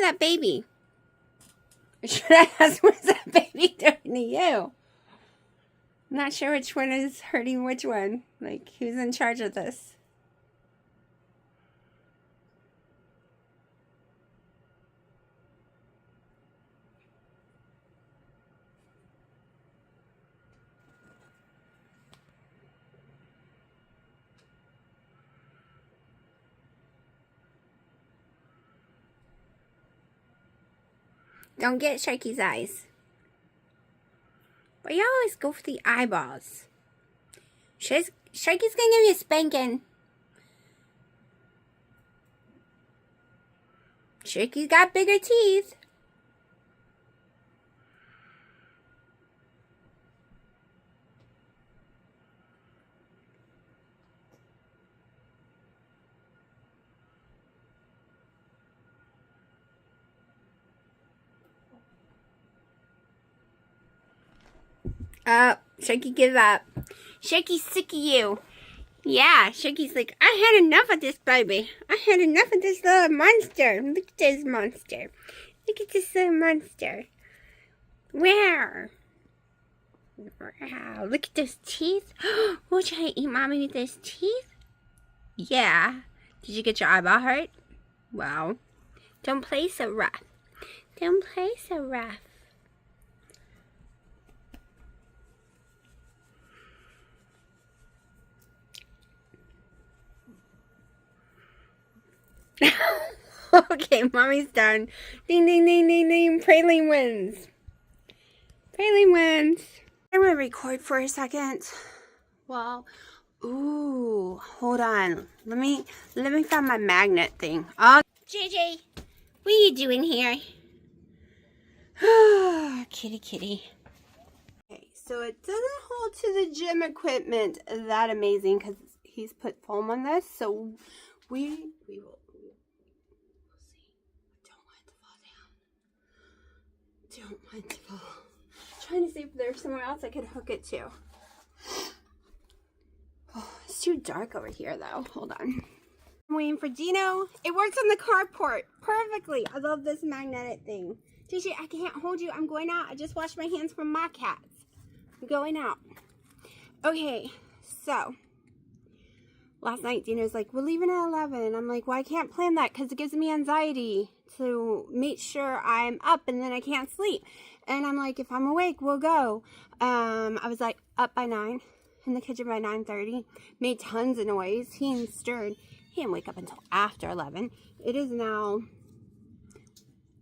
that baby? Or should I ask, what's that baby doing to you? I'm not sure which one is hurting which one. Like, who's in charge of this? Don't get Sharky's eyes. But you always go for the eyeballs. Sharky's gonna give you a spanking. Sharky's got bigger teeth. Shaky, give up. Shaky's sick of you. Yeah, Shaky's like, I had enough of this baby. I had enough of this little monster. Look at this monster. Look at this little monster. Where? Wow, look at those teeth. Will you try to eat mommy with those teeth? Yeah. Did you get your eyeball hurt? Wow. Don't play so rough. Don't play so rough. Okay, mommy's done. Ding, ding, ding, ding, ding. Praline wins. Praline wins. I'm going to record for a second. Well, ooh, hold on. Let me find my magnet thing. Oh, JJ, what are you doing here? Kitty, kitty. Okay, so it doesn't hold to the gym equipment that amazing because he's put foam on this. So we will. Don't want it to fall. I'm trying to see if there's somewhere else I could hook it to. Oh, it's too dark over here though. Hold on. I'm waiting for Dino. It works on the carport perfectly. I love this magnetic thing. JJ, I can't hold you. I'm going out. I just washed my hands from my cats. I'm going out. Okay, so last night Dino's like, we're leaving at 11. I'm like, well, I can't plan that because it gives me anxiety to make sure I'm up and then I can't sleep. And I'm like, if I'm awake, we'll go. I was like up by 9, in the kitchen by 9:30, made tons of noise. He ain't stirred. He didn't wake up until after 11. It is now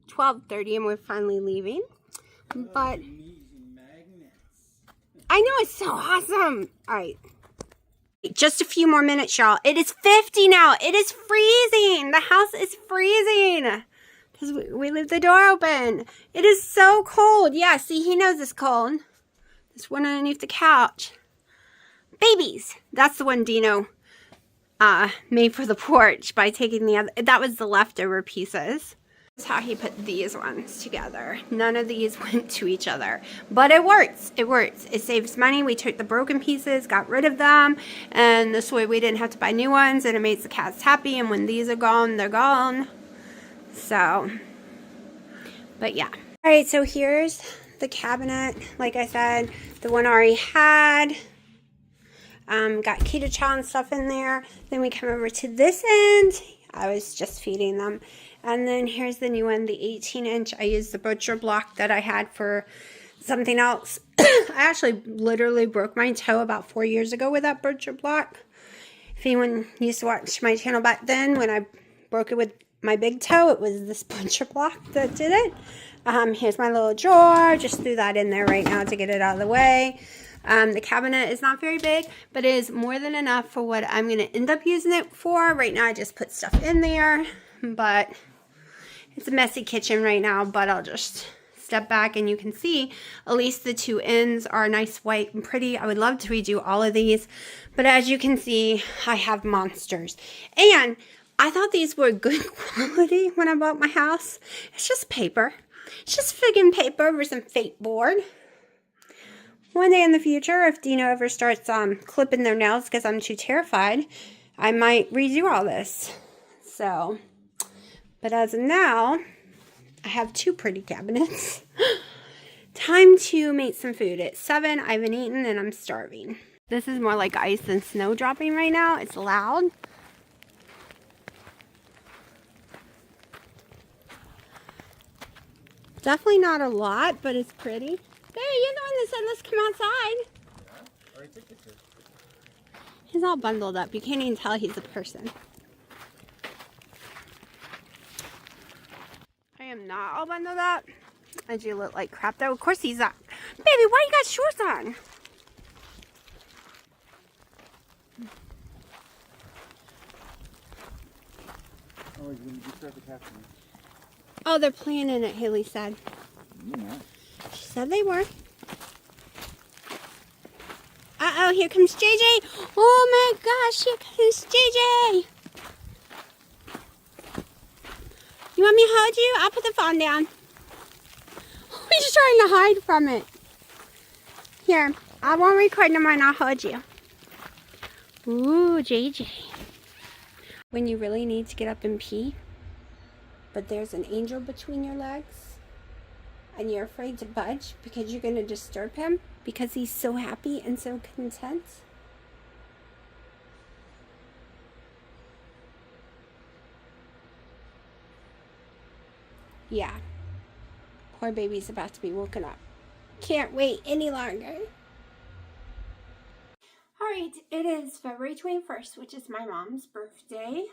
12:30 and we're finally leaving. But I know, it's so awesome. All right. Just a few more minutes, y'all. It is 50 now. It is freezing. The house is freezing. Because we leave the door open. It is so cold. Yeah, see, he knows it's cold. This one underneath the couch. Babies. That's the one Dino made for the porch by taking the other. That was the leftover pieces. That's how he put these ones together. None of these went to each other. But it works. It works. It saves money. We took the broken pieces, got rid of them. And this way we didn't have to buy new ones. And it makes the cats happy. And when these are gone, they're gone. So, but yeah. Alright, so here's the cabinet. Like I said, the one I already had. Got keto chow and stuff in there. Then we come over to this end. I was just feeding them. And then here's the new one, the 18-inch. I used the butcher block that I had for something else. I actually literally broke my toe about 4 years ago with that butcher block. If anyone used to watch my channel back then, when I broke it with my big toe, it was this butcher block that did it. Here's my little drawer. Just threw that in there right now to get it out of the way. The cabinet is not very big, but it is more than enough for what I'm going to end up using it for. Right now I just put stuff in there, but it's a messy kitchen right now, but I'll just step back and you can see at least the two ends are nice, white, and pretty. I would love to redo all of these, but as you can see, I have monsters. And I thought these were good quality when I bought my house. It's just paper. It's just friggin' paper over some fake board. One day in the future, if Dino ever starts clipping their nails because I'm too terrified, I might redo all this. So, but as of now, I have 2 pretty cabinets. Time to make some food. It's 7. I haven't eaten and I'm starving. This is more like ice and snow dropping right now. It's loud. Definitely not a lot, but it's pretty. Hey, you're the one that said let's come outside. Yeah, already took pictures. He's all bundled up. You can't even tell he's a person. I am not all bundled up. I do look like crap though. Of course he's not. Baby, why you got shorts on? Oh, you start the caption. Oh, they're playing in it, Haley said. Yeah. She said they were. Uh-oh, here comes JJ. Oh my gosh, here comes JJ. You want me to hold you? I'll put the phone down. He's trying to hide from it. Here, I won't record no more and I'll hold you. Ooh, JJ. When you really need to get up and pee, but there's an angel between your legs, and you're afraid to budge because you're going to disturb him because he's so happy and so content. Yeah. Poor baby's about to be woken up. Can't wait any longer. Alright, it is February 21st, which is my mom's birthday.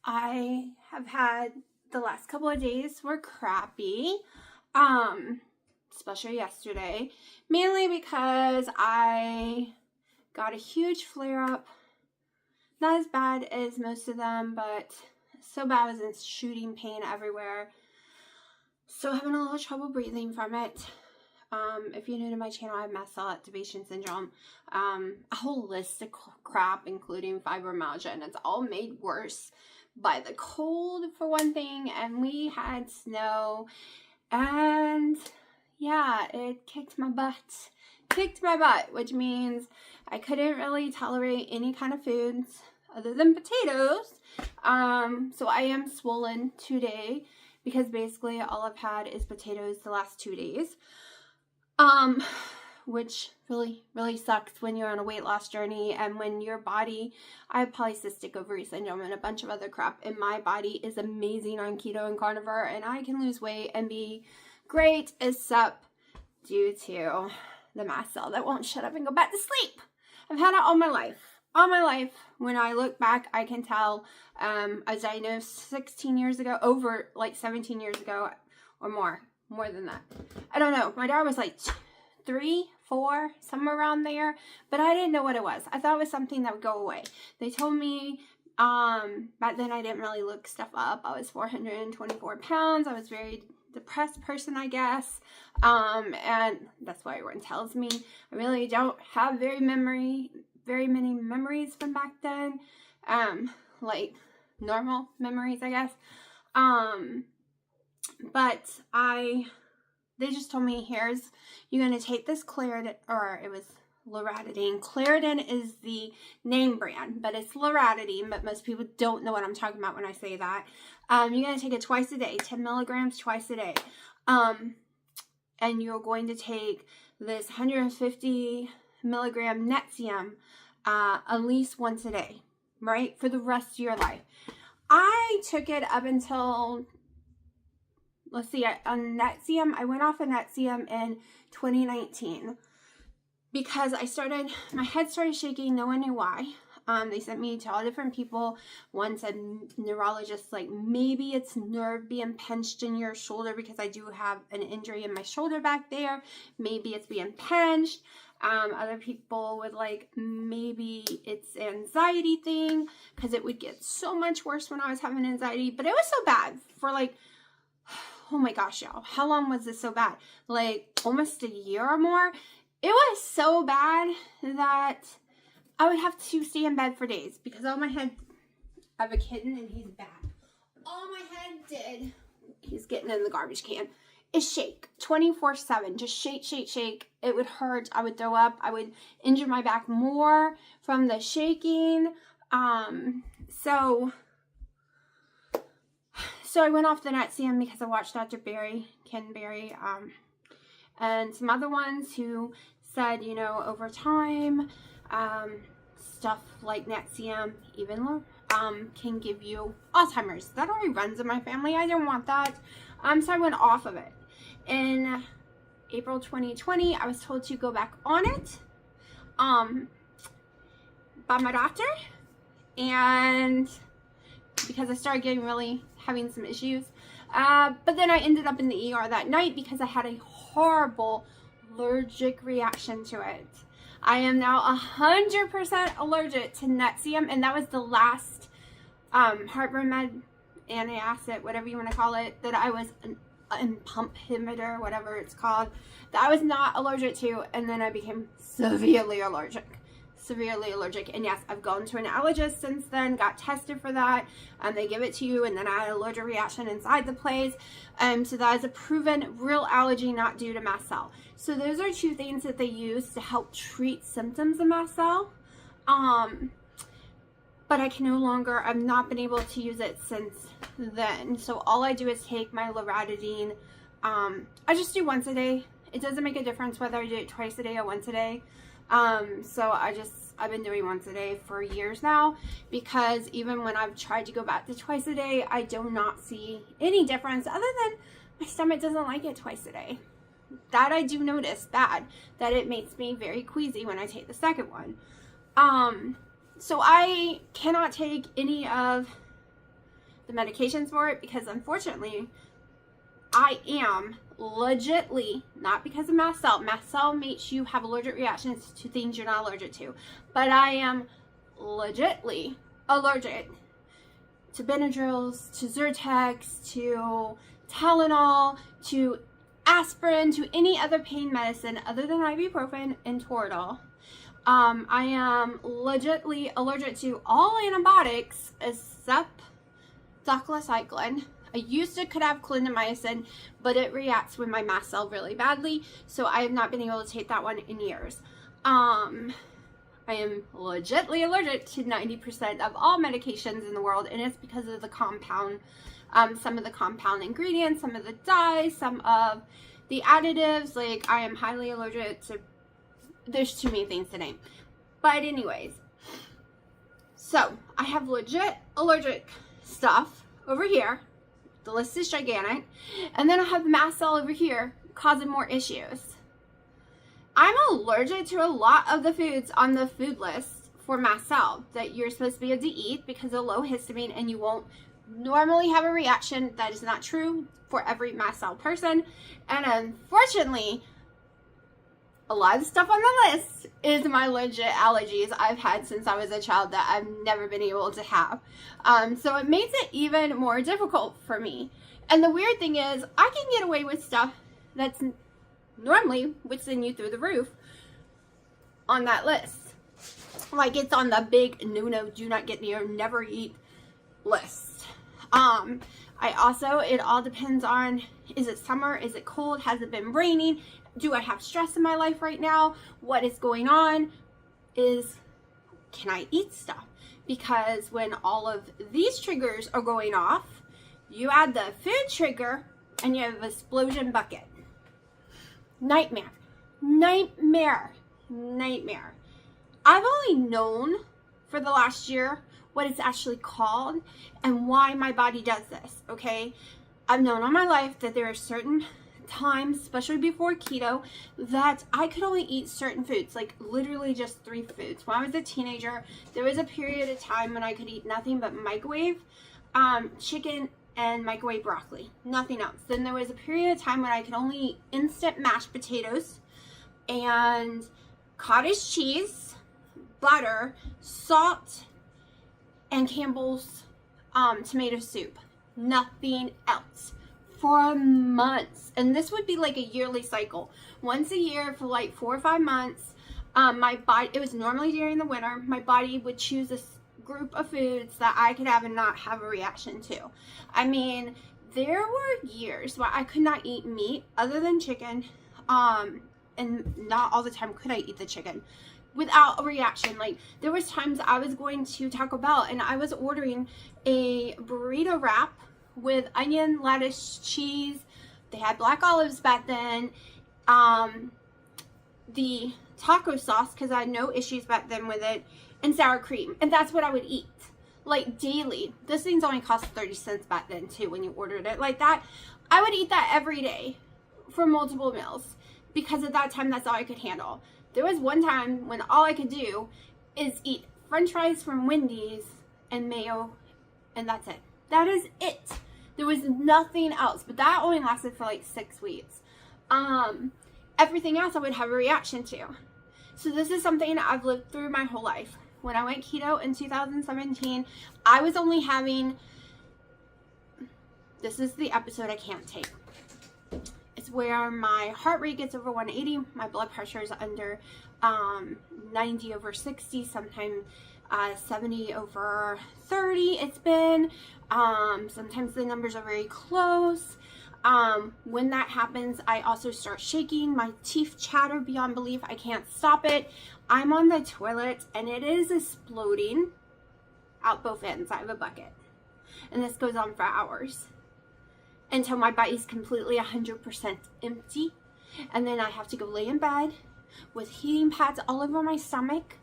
I have had the last couple of days were crappy, especially yesterday, mainly because I got a huge flare-up. Not as bad as most of them, but so bad I was in shooting pain everywhere. So having a little trouble breathing from it. If you're new to my channel, I have mast cell activation syndrome, a whole list of crap, including fibromyalgia, and it's all made worse by the cold for one thing, and we had snow, and yeah, it kicked my butt, which means I couldn't really tolerate any kind of foods other than potatoes. So I am swollen today because basically all I've had is potatoes the last 2 days. Which really sucks when you're on a weight loss journey and when your body, I have polycystic ovary syndrome and a bunch of other crap, and my body is amazing on keto and carnivore, and I can lose weight and be great, except due to the mast cell that won't shut up and go back to sleep. I've had it all my life. All my life. When I look back, I can tell I was diagnosed 16 years ago, over like 17 years ago, or more than that. I don't know. My daughter was like 3, 4, somewhere around there, but I didn't know what it was. I thought it was something that would go away. They told me, back then I didn't really look stuff up. I was 424 pounds. I was a very depressed person, I guess. And that's why everyone tells me I really don't have very many memories from back then. Like normal memories, I guess. But they just told me, you're going to take this Claritin, or it was Loratadine. Claritin is the name brand, but it's Loratadine, but most people don't know what I'm talking about when I say that. You're going to take it twice a day, 10 milligrams twice a day. And you're going to take this 150 milligram Nexium at least once a day, right? For the rest of your life. I took it up until... Let's see, on Nexium, I went off of Nexium in 2019 because my head started shaking. No one knew why. They sent me to all different people. One said neurologist, like maybe it's nerve being pinched in your shoulder because I do have an injury in my shoulder back there. Maybe it's being pinched. Other people would like, maybe it's an anxiety thing because it would get so much worse when I was having anxiety. But it was so bad for like, oh my gosh, y'all. How long was this so bad? Like almost a year or more. It was so bad that I would have to stay in bed for days because all my head, I have a kitten and he's bad. All my head did, he's getting in the garbage can, is shake 24/7. Just shake, shake, shake. It would hurt. I would throw up. I would injure my back more from the So I went off the Nexium because I watched Dr. Ken Berry, and some other ones who said, you know, over time, stuff like Nexium, even can give you Alzheimer's. That already runs in my family. I didn't want that. So I went off of it. In April 2020, I was told to go back on it by my doctor, and because I started having some issues. But then I ended up in the ER that night because I had a horrible allergic reaction to it. I am now 100% allergic to Nexium, and that was the last heartburn med, antacid, whatever you want to call it, that I was an pump inhibitor, whatever it's called, that I was not allergic to, and then I became severely allergic. And yes, I've gone to an allergist since then, got tested for that, and they give it to you, and then I had an allergic reaction inside the place. So that is a proven real allergy, not due to mast cell. So those are two things that they use to help treat symptoms of mast cell. But I can no longer, I've not been able to use it since then. So all I do is take my loratadine. I just do once a day. It doesn't make a difference whether I do it twice a day or once a day. So I've been doing once a day for years now, because even when I've tried to go back to twice a day, I do not see any difference other than my stomach doesn't like it twice a day. That I do notice that it makes me very queasy when I take the second one. So I cannot take any of the medications for it because unfortunately I am legitly, not because of mast cell. Mast cell makes you have allergic reactions to things you're not allergic to. But I am legitly allergic to Benadryls, to Zyrtex, to Tylenol, to aspirin, to any other pain medicine other than ibuprofen and Toradol. I am legitly allergic to all antibiotics except doxycycline. I used to could have clindamycin, but it reacts with my mast cell really badly, so I have not been able to take that one in years. I am legitly allergic to 90% of all medications in the world, and it's because of the compound, some of the compound ingredients, some of the dyes, some of the additives. Like, I am highly allergic to, there's too many things to name. But anyways, so I have legit allergic stuff over here. The list is gigantic. And then I have the mast cell over here causing more issues. I'm allergic to a lot of the foods on the food list for mast cell that you're supposed to be able to eat because of low histamine, and you won't normally have a reaction. That is not true for every mast cell person. And unfortunately, a lot of the stuff on the list is my legit allergies I've had since I was a child that I've never been able to have. So it makes it even more difficult for me. And the weird thing is, I can get away with stuff that's normally would send you through the roof on that list. Like, it's on the big no, do not get near, never eat list. It all depends on, is it summer? Is it cold? Has it been raining? Do I have stress in my life right now? What is going on? Can I eat stuff? Because when all of these triggers are going off, you add the food trigger and you have an explosion bucket. Nightmare. I've only known for the last year what it's actually called and why my body does this, okay? I've known all my life that there are certain times, especially before keto, that I could only eat certain foods, like literally just 3 foods. When I was a teenager, there was a period of time when I could eat nothing but microwave chicken and microwave broccoli, nothing else. Then there was a period of time when I could only eat instant mashed potatoes and cottage cheese, butter, salt, and Campbell's tomato soup. Nothing else for months. And this would be like a yearly cycle. Once a year for like 4 or 5 months. My body, it was normally during the winter, my body would choose a group of foods that I could have and not have a reaction to. I mean, there were years where I could not eat meat other than chicken, and not all the time could I eat the chicken without a reaction. Like, there was times I was going to Taco Bell and I was ordering a burrito wrap with onion, lettuce, cheese. They had black olives back then. The taco sauce, because I had no issues back then with it, and sour cream. And that's what I would eat, like, daily. This thing's only cost 30 cents back then, too, when you ordered it like that. I would eat that every day for multiple meals, because at that time, that's all I could handle. There was one time when all I could do is eat french fries from Wendy's and mayo, and that's it. That is it. There was nothing else, but that only lasted for like 6 weeks. Everything else I would have a reaction to. So this is something I've lived through my whole life. When I went keto in 2017, I was only having, this is the episode I can't take. It's where my heart rate gets over 180, my blood pressure is under 90 over 60, sometimes 70 over 30 it's been. Sometimes the numbers are very close. When that happens, I also start shaking. My teeth chatter beyond belief. I can't stop it. I'm on the toilet and it is exploding out both ends. I have a bucket. And this goes on for hours until my body's completely 100% empty. And then I have to go lay in bed with heating pads all over my stomach,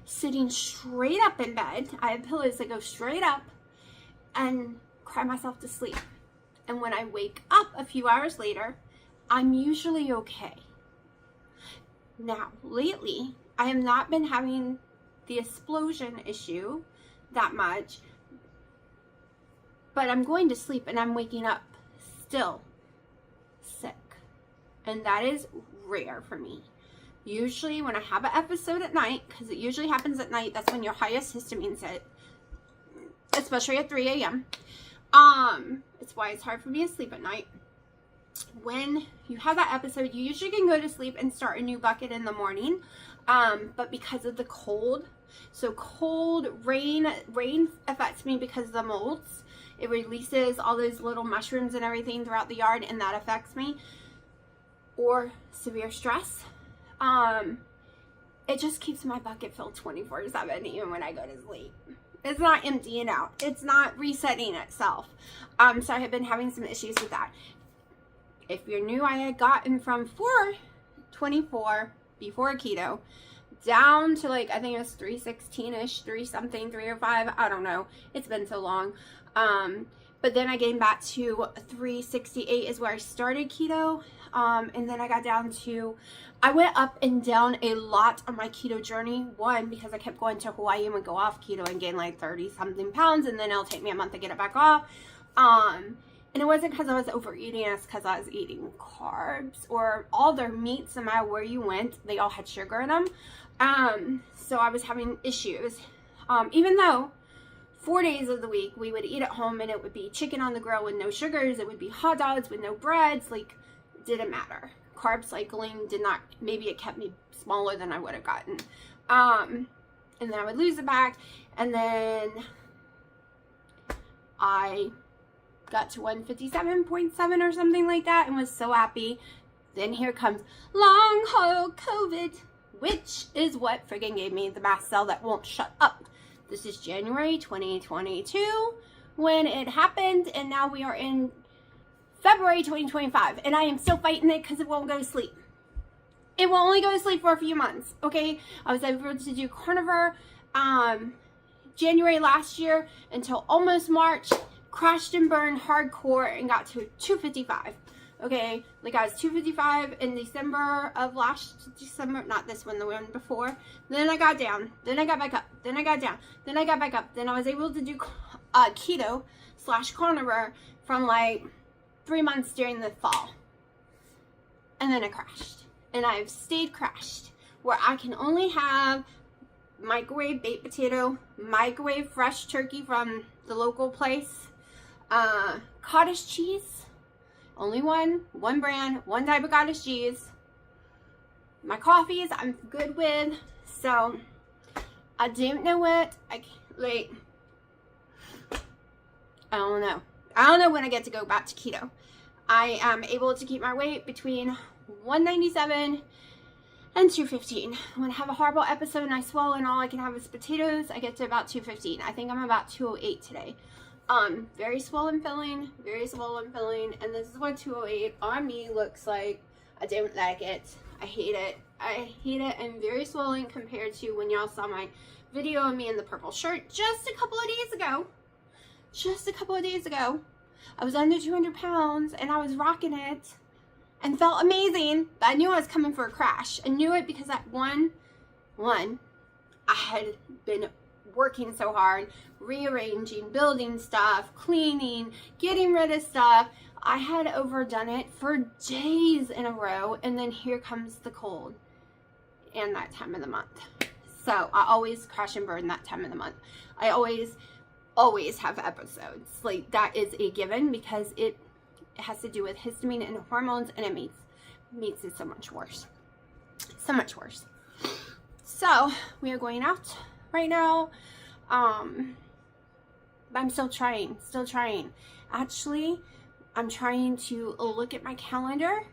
sitting straight up in bed. I have pillows that go straight up, and cry myself to sleep. And when I wake up a few hours later, I'm usually okay. Now, lately, I have not been having the explosion issue that much, but I'm going to sleep and I'm waking up still sick. And that is rare for me. Usually when I have an episode at night, because it usually happens at night, that's when your highest histamine's hit, especially at 3 a.m. It's why it's hard for me to sleep at night. When you have that episode, you usually can go to sleep and start a new bucket in the morning. But because of the cold, so cold, rain affects me because of the molds. It releases all those little mushrooms and everything throughout the yard, and that affects me. Or severe stress. It just keeps my bucket filled 24/7 even when I go to sleep. It's not emptying out. It's not resetting itself. So I have been having some issues with that. If you're new, I had gotten from 424 before keto down to like, I think it was 316-ish, 3 something, 305. I don't know. It's been so long. But then I gained back to 368 is where I started keto. And then I got down to, I went up and down a lot on my keto journey. One, because I kept going to Hawaii and would go off keto and gain like 30 something pounds, and then it'll take me a month to get it back off. And it wasn't because I was overeating, it's because I was eating carbs or all their meats, no matter where you went, they all had sugar in them. So I was having issues. Even though 4 days of the week we would eat at home and it would be chicken on the grill with no sugars, it would be hot dogs with no breads, like, didn't matter. Carb cycling did not, maybe it kept me smaller than I would have gotten. And then I would lose it back, and then I got to 157.7 or something like that and was so happy. Then here comes long haul COVID, which is what friggin' gave me the mast cell that won't shut up. This is January 2022 when it happened, and now we are in February 2025, and I am still fighting it because it won't go to sleep. It will only go to sleep for a few months, okay? I was able to do carnivore January last year until almost March, crashed and burned hardcore and got to 255, okay? Like I was 255 in December of last December, not this one, the one before. Then I got down, then I got back up, then I got down, then I got back up. Then I was able to do keto / carnivore from like 3 months during the fall, and then I crashed, and I've stayed crashed where I can only have microwave baked potato, microwave fresh turkey from the local place, cottage cheese, only one brand, one type of cottage cheese. My coffees I'm good with, so I don't know what I don't know. I don't know when I get to go back to keto. I am able to keep my weight between 197 and 215. When I have a horrible episode and I swallow and all I can have is potatoes, I get to about 215. I think I'm about 208 today. Very swollen filling, and this is what 208 on me looks like. I don't like it. I hate it. I'm very swollen compared to when y'all saw my video of me in the purple shirt just a couple of days ago. I was under 200 pounds and I was rocking it and felt amazing, but I knew I was coming for a crash. I knew it because at one, I had been working so hard, rearranging, building stuff, cleaning, getting rid of stuff. I had overdone it for days in a row, and then here comes the cold and that time of the month. So I always crash and burn that time of the month. I always have episodes. Like, that is a given because it has to do with histamine and hormones, and it makes it so much worse. So much worse. So we are going out right now. I'm still trying. Actually, I'm trying to look at my calendar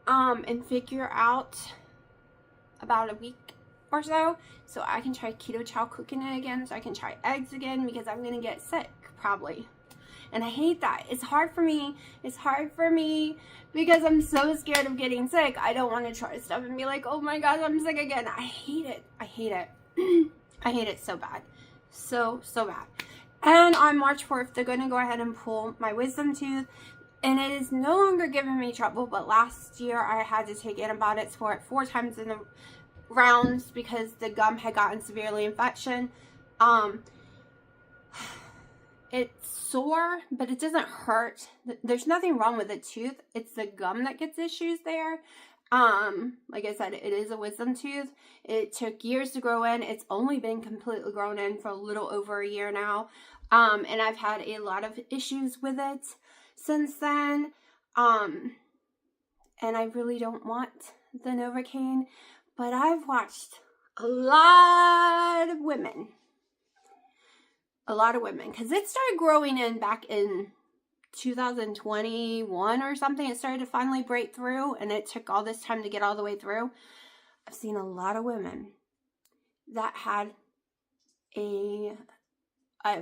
and figure out about a week or so I can try keto chow cooking it again, so I can try eggs again, because I'm gonna get sick probably. And I hate that. It's hard for me because I'm so scared of getting sick. I don't want to try stuff and be like, oh my god, I'm sick again. I hate it. I hate it so bad. So bad. And on March 4th, they're going to go ahead and pull my wisdom tooth. And it is no longer giving me trouble, but last year I had to take antibiotics for it 4 times in the rounds because the gum had gotten severely infected. It's sore, but it doesn't hurt. There's nothing wrong with the tooth. It's the gum that gets issues there. Like I said, it is a wisdom tooth. It took years to grow in. It's only been completely grown in for a little over a year now. And I've had a lot of issues with it since then. And I really don't want the Novocaine, but I've watched a lot of women, because it started growing in back in 2021 or something. It started to finally break through, and it took all this time to get all the way through. I've seen a lot of women that had a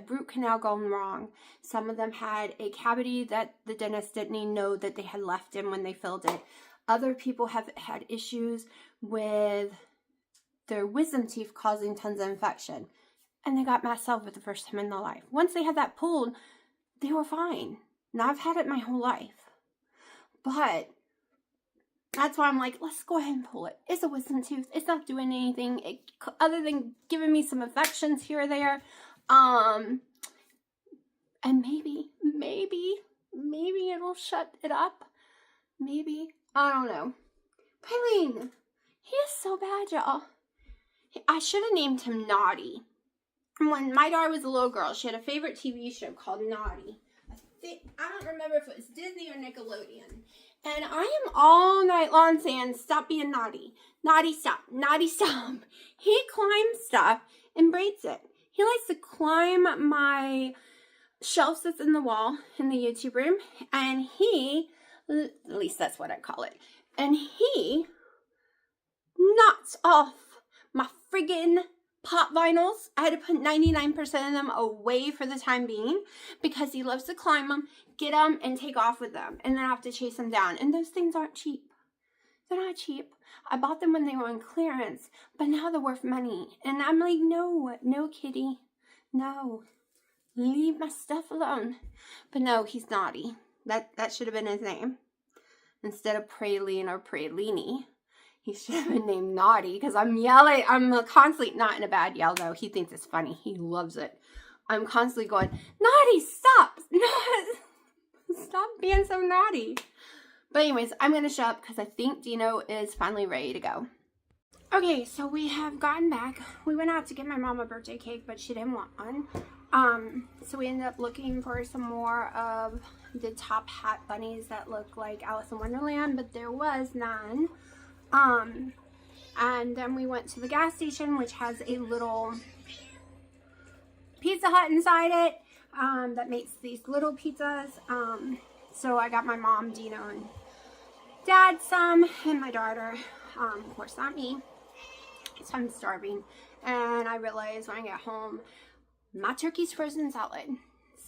root canal gone wrong. Some of them had a cavity that the dentist didn't even know that they had left in when they filled it. Other people have had issues with their wisdom teeth causing tons of infection, and they got messed up for the first time in their life. Once they had that pulled, they were fine. Now, I've had it my whole life, but that's why I'm like, let's go ahead and pull it. It's a wisdom tooth. It's not doing anything other than giving me some infections here or there. And maybe it'll shut it up. Maybe. I don't know. Eileen, he is so bad, y'all. I should have named him Naughty. When my daughter was a little girl, she had a favorite TV show called Naughty. I don't remember if it was Disney or Nickelodeon. And I am all night long saying, stop being naughty. Naughty, stop. Naughty, stop. He climbs stuff and breaks it. He likes to climb my shelf that's in the wall in the YouTube room. And at least that's what I call it. And he knocks off my friggin' pop vinyls. I had to put 99% of them away for the time being because he loves to climb them, get them, and take off with them. And then I have to chase them down. And those things aren't cheap. They're not cheap. I bought them when they were on clearance, but now they're worth money. And I'm like, no, kitty. No. Leave my stuff alone. But no, he's naughty. That should have been his name. Instead of Praline or Pralini. He should have been named Naughty because I'm yelling. I'm constantly, not in a bad yell though. He thinks it's funny. He loves it. I'm constantly going, Naughty, stop. Stop being so naughty. But anyways, I'm going to shut up because I think Dino is finally ready to go. Okay, so we have gotten back. We went out to get my mom a birthday cake, but she didn't want one. So we ended up looking for some more of the top hat bunnies that look like Alice in Wonderland, but there was none. And then we went to the gas station, which has a little Pizza Hut inside it, that makes these little pizzas. So I got my mom, Dino, and Dad some, and my daughter, of course not me. So I'm starving. And I realized when I get home, my turkey's frozen salad.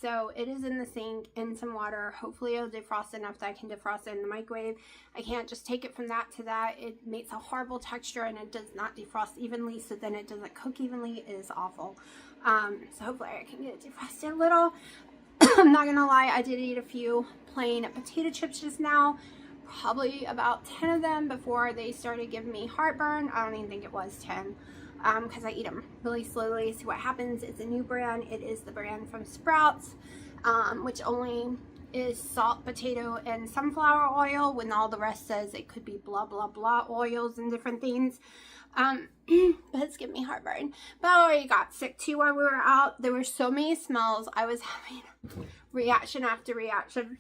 So it is in the sink in some water. Hopefully it'll defrost enough that I can defrost it in the microwave. I can't just take it from that to that. It makes a horrible texture and it does not defrost evenly, so then it doesn't cook evenly. It is awful. So hopefully I can get it defrosted a little. I'm not gonna lie, I did eat a few plain potato chips just now. Probably about 10 of them before they started giving me heartburn. I don't even think it was 10. Because I eat them really slowly. See what happens. It's a new brand. It is the brand from Sprouts, which only is salt, potato, and sunflower oil, when all the rest says it could be blah blah blah oils and different things. But it's giving me heartburn. But I already got sick too while we were out. There were so many smells. I was having reaction after reaction.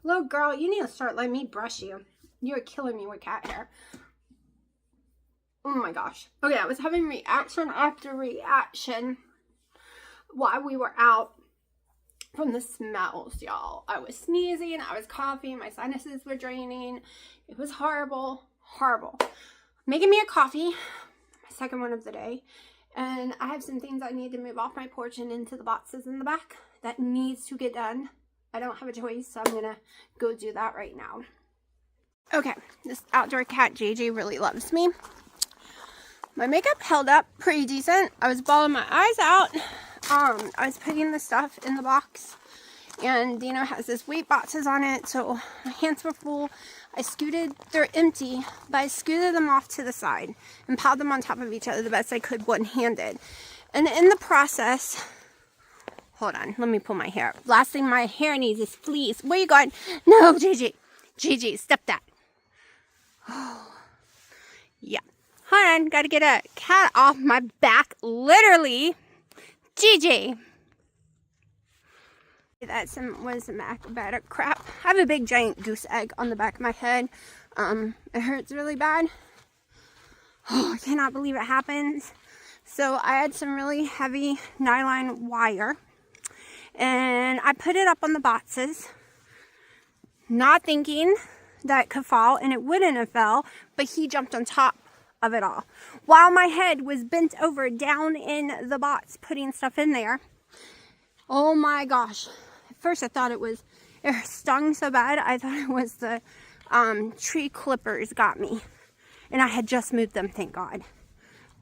Little girl, you need to start letting me brush you. You're killing me with cat hair. Oh my gosh. Okay, I was having reaction after reaction while we were out from the smells, y'all. I was sneezing, I was coughing, my sinuses were draining. It was horrible, horrible. Making me a coffee, my second one of the day. And I have some things I need to move off my porch and into the boxes in the back. That needs to get done. I don't have a choice, so I'm gonna go do that right now. Okay, this outdoor cat JJ really loves me. My makeup held up pretty decent. I was bawling my eyes out. I was putting the stuff in the box, and Dino has his weight boxes on it, so my hands were full. They're empty, but I scooted them off to the side and piled them on top of each other the best I could one-handed. And in the process, hold on, let me pull my hair up. Last thing my hair needs is fleas. Where you going? No, JJ, stop that. Oh, yeah. Hold on, gotta get a cat off my back, literally. GG. That's some acrobatic crap. I have a big giant goose egg on the back of my head. It hurts really bad. Oh, I cannot believe it happens. So I had some really heavy nylon wire, and I put it up on the boxes, not thinking that it could fall, and it wouldn't have fell, but he jumped on top of it all while my head was bent over down in the box putting stuff in there. Oh my gosh. At first I thought it stung so bad. I thought it was the tree clippers got me, and I had just moved them, thank God.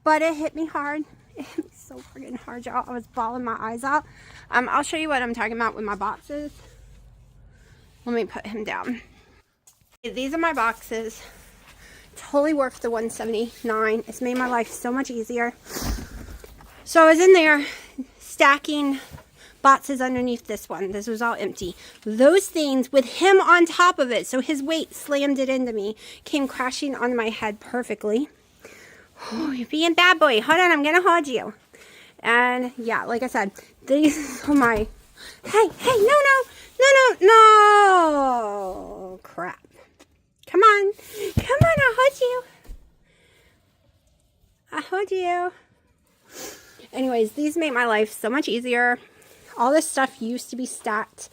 But it hit me hard. It hit me so freaking hard, y'all. I was bawling my eyes out. I'll show you what I'm talking about with my boxes. Let me put him down. These are my boxes. Totally worth the $179. It's made my life so much easier. So I was in there stacking boxes underneath this one. This was all empty. Those things with him on top of it, so his weight slammed it into me, came crashing on my head perfectly. Oh, you're being bad boy. Hold on, I'm gonna hold you. And yeah, like I said, these are my... Hey, no! Crap. Come on, I'll hold you. Anyways, these make my life so much easier. All this stuff used to be stacked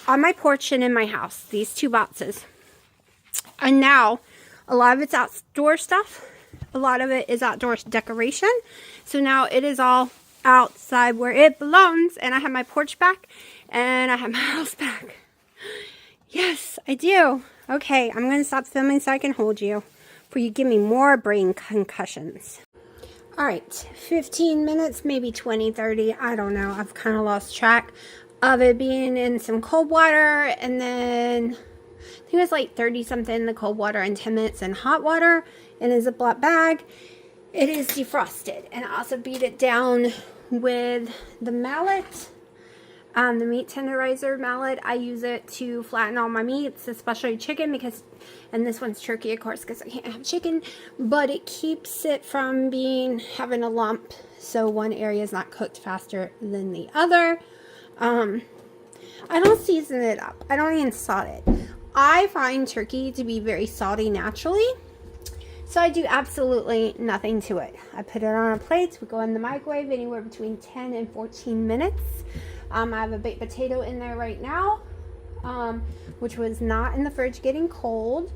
on my porch and in my house, these two boxes. And now, a lot of it's outdoor stuff. A lot of it is outdoor decoration. So now it is all outside where it belongs. And I have my porch back, and I have my house back. Yes, I do. Okay, I'm going to stop filming so I can hold you before you give me more brain concussions. Alright, 15 minutes, maybe 20, 30, I don't know. I've kind of lost track of it being in some cold water, and then I think it was like 30 something in the cold water and 10 minutes in hot water in a Ziploc bag. It is defrosted, and I also beat it down with the mallet. The meat tenderizer mallet. I use it to flatten all my meats, especially chicken, and this one's turkey, of course, because I can't have chicken, but it keeps it from having a lump, so one area is not cooked faster than the other. I don't season it up. I don't even salt it. I find turkey to be very salty naturally, so I do absolutely nothing to it. I put it on a plate. We go in the microwave anywhere between 10 and 14 minutes. I have a baked potato in there right now, which was not in the fridge getting cold.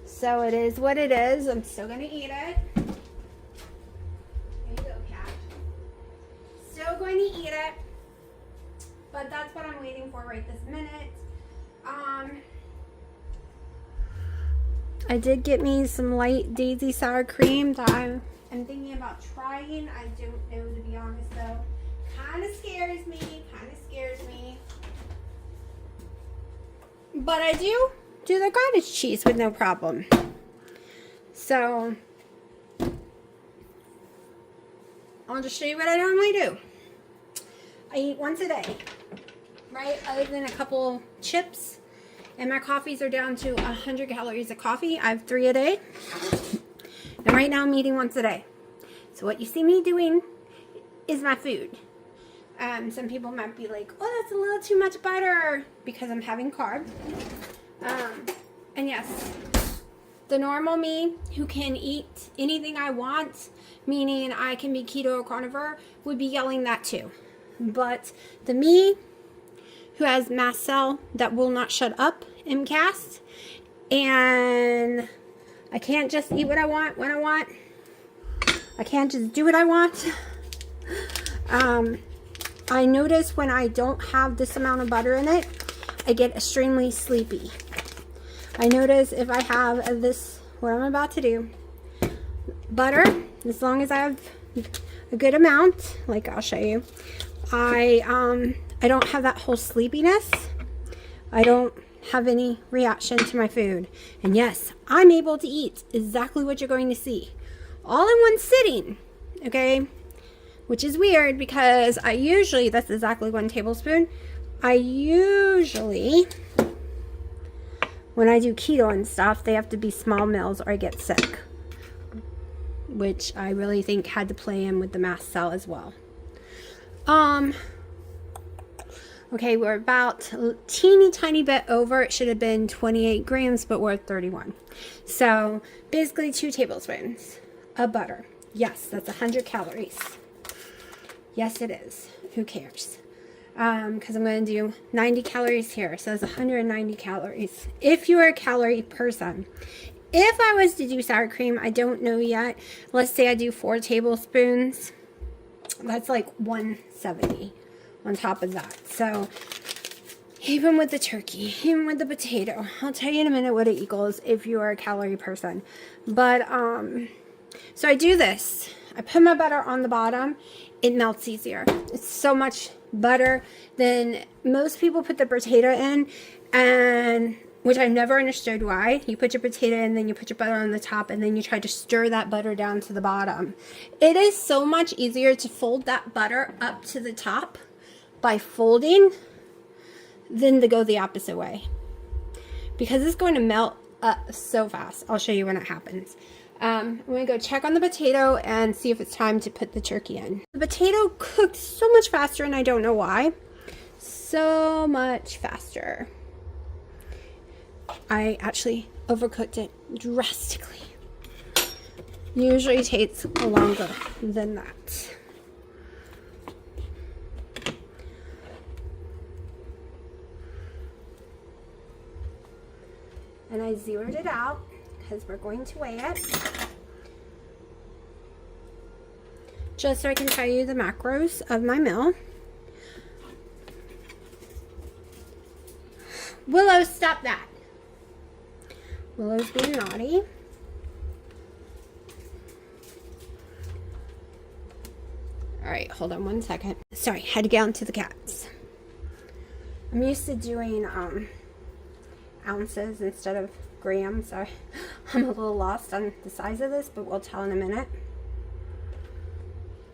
So it is what it is. I'm still going to eat it. There you go, cat. Still going to eat it. But that's what I'm waiting for right this minute. I did get me some light daisy sour cream that I'm thinking about trying. I don't know, to be honest, though. Kind of scares me. But I do the cottage cheese with no problem. So I'll just show you what I normally do. I eat once a day, right? Other than a couple chips. And my coffees are down to 100 calories of coffee. I have 3 a day. And right now I'm eating once a day. So what you see me doing is my food. Some people might be like, oh, that's a little too much butter, because I'm having carbs. And yes, the normal me who can eat anything I want, meaning I can be keto or carnivore, would be yelling that too. But the me who has mast cell that will not shut up, MCAS, and I can't just eat what I want when I want. I can't just do what I want. I notice when I don't have this amount of butter in it, I get extremely sleepy. I notice if I have this, what I'm about to do, butter, as long as I have a good amount, like I'll show you, I don't have that whole sleepiness. I don't have any reaction to my food. And yes, I'm able to eat exactly what you're going to see, all in one sitting, okay? Which is weird because I usually, that's exactly 1 tablespoon. I usually, when I do keto and stuff, they have to be small meals or I get sick. Which I really think had to play in with the mast cell as well. Okay, we're about a teeny tiny bit over. It should have been 28 grams, but we're at 31. So basically 2 tablespoons of butter. Yes, that's 100 calories. Yes, it is. Who cares? Because I'm going to do 90 calories here. So it's 190 calories. If you're a calorie person. If I was to do sour cream, I don't know yet. Let's say I do 4 tablespoons. That's like 170 on top of that. So even with the turkey, even with the potato, I'll tell you in a minute what it equals if you are a calorie person. But, so I do this. I put my butter on the bottom. It melts easier. It's so much butter than most people put the potato in, and which I've never understood why. You put your potato in, then you put your butter on the top, and then you try to stir that butter down to the bottom. It is so much easier to fold that butter up to the top by folding than to go the opposite way, because it's going to melt up so fast. I'll show you when it happens. I'm going to go check on the potato and see if it's time to put the turkey in. The potato cooked so much faster, and I don't know why. So much faster. I actually overcooked it drastically. Usually takes longer than that. And I zeroed it out because we're going to weigh it. Just so I can tell you the macros of my meal. Willow, stop that. Willow's being naughty. Alright, hold on 1 second. Sorry, had to get onto the cats. I'm used to doing ounces instead of grams. So I'm a little lost on the size of this, but we'll tell in a minute.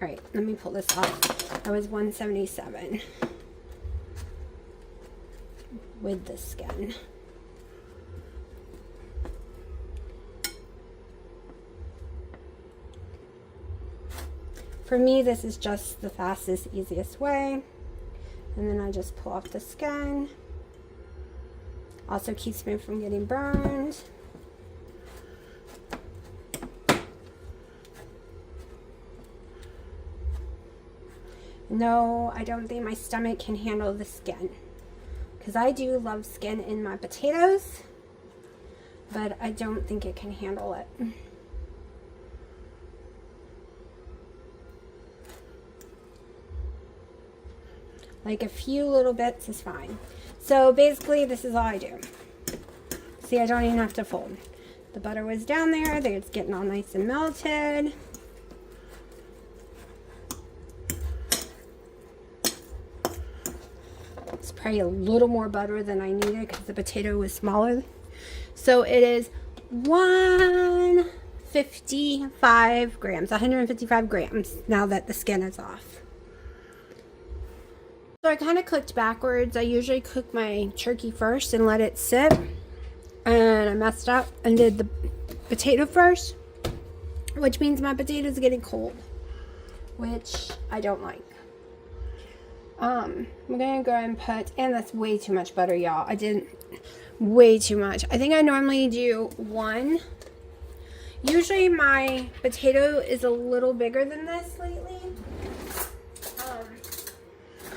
Alright, let me pull this off. I was 177 with the skin. For me, this is just the fastest, easiest way. And then I just pull off the skin. Also keeps me from getting burned. No, I don't think my stomach can handle the skin. Because I do love skin in my potatoes, but I don't think it can handle it. Like a few little bits is fine. So basically this is all I do. See, I don't even have to fold. The butter was down there. It's getting all nice and melted. It's probably a little more butter than I needed because the potato was smaller. So it is 155 grams, 155 grams now that the skin is off. So I kind of cooked backwards. I usually cook my turkey first and let it sit. And I messed up and did the potato first, which means my potatoes are getting cold, which I don't like. I'm gonna go and put, and that's way too much butter, y'all. I did way too much. I think I normally do one. Usually my potato is a little bigger than this lately.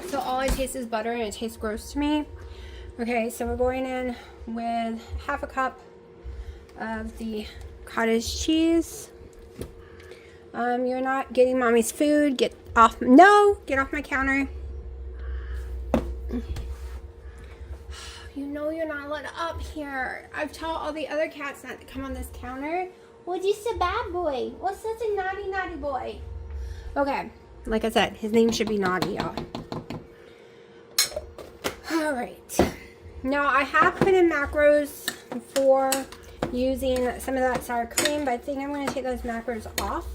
So all I taste is butter and it tastes gross to me. Okay, so we're going in with half a cup of the cottage cheese. You're not getting mommy's food. Get off. No, get off my counter. You know you're not allowed up here. I've told all the other cats not to come on this counter. Well, just a bad boy. Well, such a naughty, naughty boy. Okay, like I said, his name should be Naughty, y'all. All right. Now, I have put in macros for using some of that sour cream, but I think I'm going to take those macros off.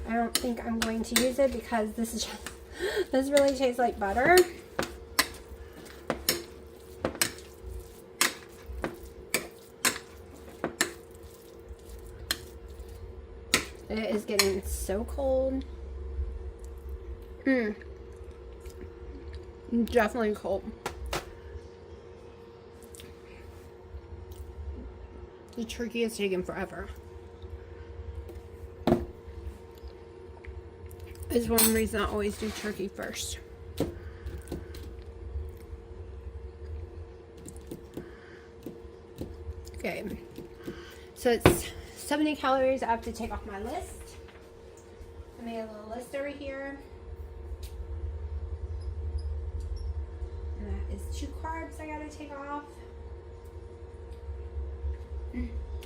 I don't think I'm going to use it because this is just, this really tastes like butter. It is getting so cold. Definitely cold. The turkey is taking forever. It's one reason I always do turkey first. Okay. So it's 70 calories I have to take off my list. I made a little list over here. And that is 2 carbs I gotta take off.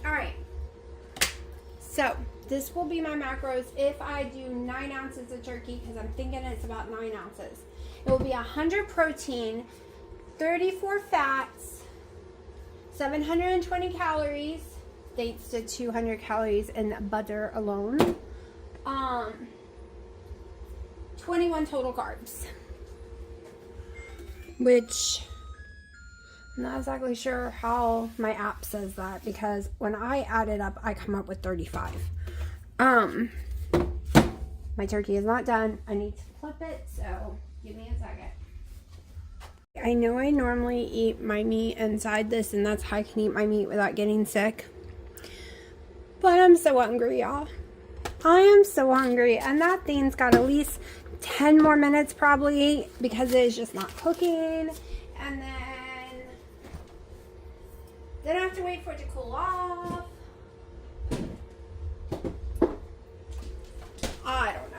Alright. So, this will be my macros if I do 9 ounces of turkey, because I'm thinking it's about 9 ounces. It will be 100 protein, 34 fats, 720 calories, thanks to 200 calories in butter alone. 21 total carbs. Which, I'm not exactly sure how my app says that, because when I add it up, I come up with 35. My turkey is not done. I need to flip it, so give me a second. I know I normally eat my meat inside this, and that's how I can eat my meat without getting sick. But I'm so hungry, y'all. I am so hungry, and that thing's got at least 10 more minutes probably, because it is just not cooking. And then I have to wait for it to cool off. I don't know.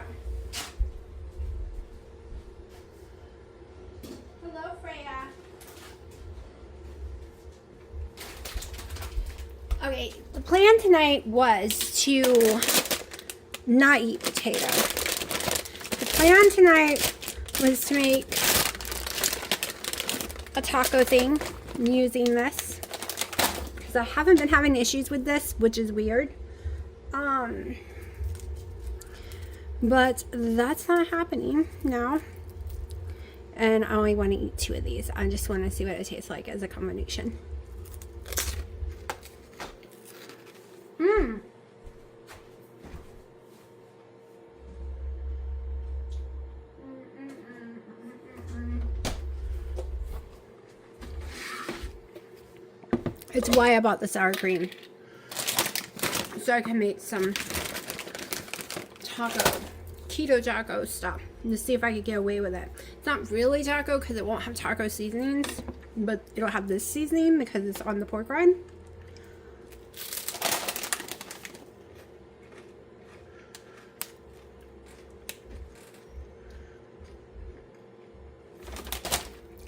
Hello, Freya. Okay, the plan tonight was to not eat potato. The plan tonight was to make a taco thing using this, because I haven't been having issues with this, which is weird. But that's not happening now. And I only want to eat 2 of these. I just want to see what it tastes like as a combination. It's why I bought the sour cream, so I can make some keto taco stuff, and to see if I could get away with it. It's not really taco because it won't have taco seasonings, but it'll have this seasoning because it's on the pork rind.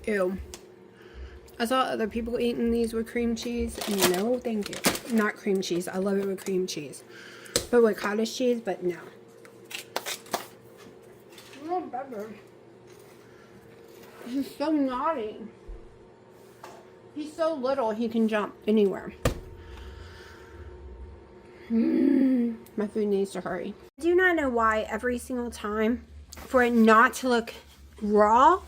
Ew. I saw other people eating these with cream cheese. No, thank you. Not cream cheese. I love it with cream cheese. But with cottage cheese, but no. Oh, better. He's so naughty. He's so little, he can jump anywhere. My food needs to hurry. I do not know why every single time for it not to look raw,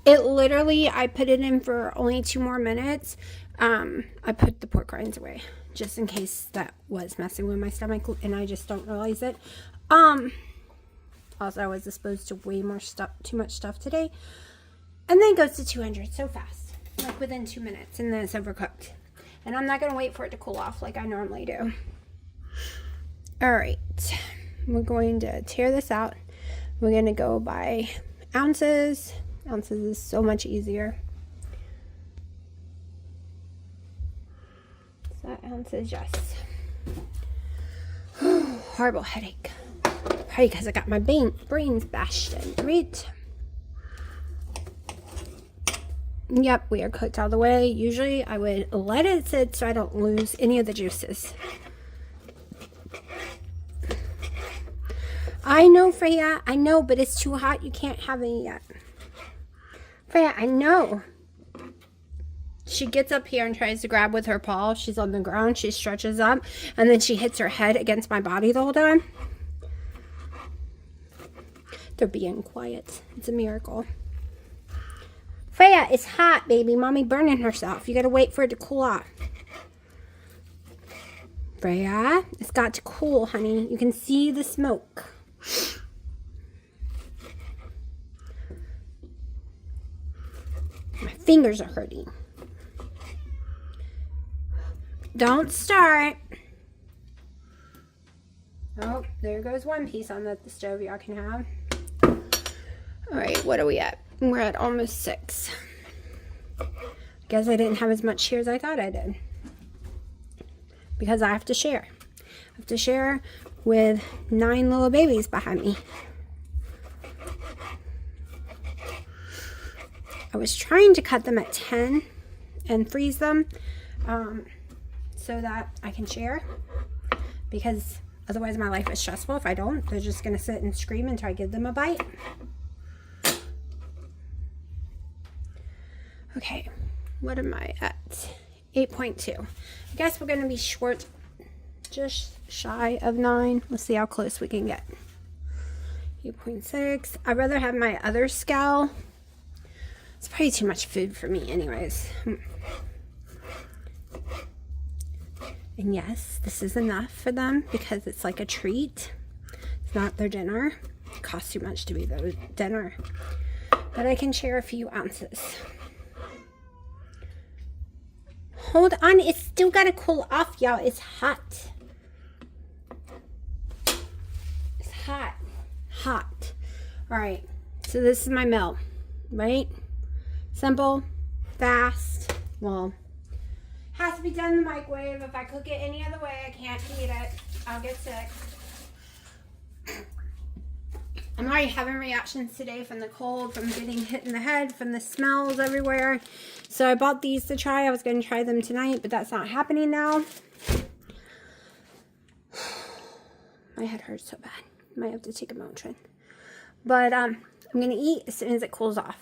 it literally, I put it in for only 2 more minutes. I put the pork rinds away just in case that was messing with my stomach and I just don't realize it. Also, I was exposed to way more stuff, too much stuff today. And then it goes to 200 so fast, like within 2 minutes, and then it's overcooked. And I'm not going to wait for it to cool off like I normally do. Alright, we're going to tear this out. We're going to go by ounces. Ounces is so much easier. So ounces, yes. Horrible headache. Probably because I got my brains bashed in, right? Yep, we are cooked all the way. Usually I would let it sit so I don't lose any of the juices. I know, Freya. I know, but it's too hot. You can't have any yet. Freya, I know. She gets up here and tries to grab with her paw. She's on the ground. She stretches up. And then she hits her head against my body the whole time. They're being quiet. It's a miracle. Freya, it's hot, baby. Mommy burning herself. You gotta wait for it to cool off. Freya, it's got to cool, honey. You can see the smoke. My fingers are hurting. Don't start. Oh, there goes one piece on the stove y'all can have. Alright, what are we at? We're at almost 6. Guess I didn't have as much here as I thought I did. Because I have to share. I have to share with 9 little babies behind me. I was trying to cut them at 10 and freeze them so that I can share. Because otherwise my life is stressful. If I don't, they're just going to sit and scream until I give them a bite. Okay, what am I at? 8.2. I guess we're going to be short, just shy of 9. Let's see how close we can get. 8.6. I'd rather have my other scale. It's probably too much food for me anyways. And yes, this is enough for them because it's like a treat. It's not their dinner. It costs too much to be their dinner. But I can share a few ounces. Hold on, it's still gotta cool off, y'all. It's hot. It's hot. Hot. Alright, so this is my meal, right? Simple, fast. Well, has to be done in the microwave. If I cook it any other way, I can't eat it. I'll get sick. I'm already having reactions today from the cold, from getting hit in the head, from the smells everywhere. So I bought these to try. I was going to try them tonight, but that's not happening now. My head hurts so bad. Might have to take a Motrin. But I'm going to eat as soon as it cools off.